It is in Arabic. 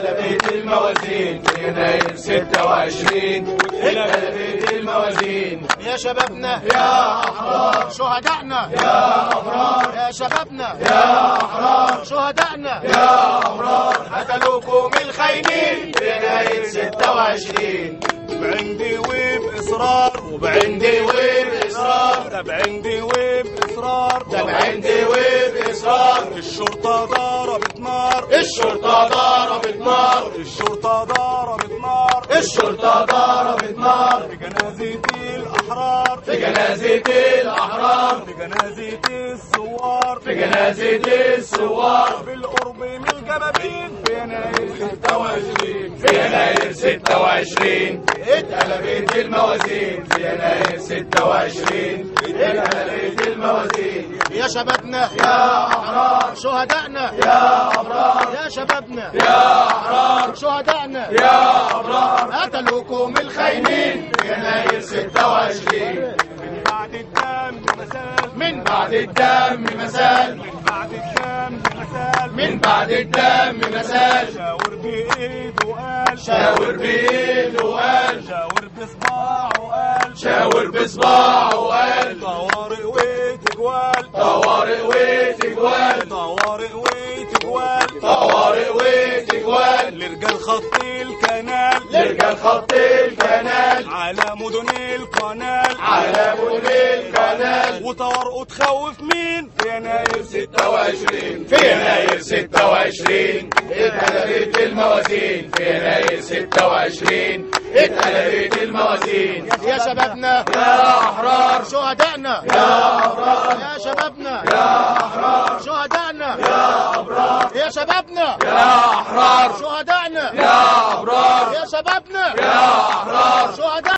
اتقلبت الموازين في يناير 26 اتقلبت الموازين يا شبابنا يا أحرار شهدائنا يا أبرار يا شبابنا يا أحرار شهدائنا يا أبرار قتلوكم الخاينين في يناير 26 بعندي وبإصرار وبعندي وبإصرار ده بعندي وبإصرار ده بعندي وبإصرار الشرطة ضربت نار الشرطة ضربت نار الشرطة ضربت نار الشرطة ضربت نار في جنازة الأحرار في جنازة الأحرار في جنازة الثوار في جنازة الثوار بالقرب من الجبابين في يناير 26 في يناير 26 اتقلبت الموازين في يناير 26 اتقلبت الموازين يا شبابنا يا أحرار شهدائنا يا أبرار يا شبابنا يا أحرار شهدائنا يا أبرار قتلوكم الخاينين في يناير 26 من بعد الدم مسال من بعد الدم مسال من بعد الدم مسال من بعد الدم مسال شاور بإيده وقال شاور بإيده وقال شاور بصباعه وقال شاور بصباعه وقال طوارئ وتجوال طوارئ وتجوال طوارئ وتجوال طوارئ وتجوال لرجال خط الكنال لرجال خط الكنال على مدن القنال على مدن القنال وطوارئه تخوف مين في يناير 26 في يناير 26 اتقلبت الموازين في يناير 26 اتقلبت الموازين يا شبابنا يا أحرار شهدائنا يا أبرار يا شبابنا يا أحرار شهدائنا يا أبرار يا شبابنا يا أحرار شهدائنا يا أبرار يا شبابنا يا أحرار شهدائنا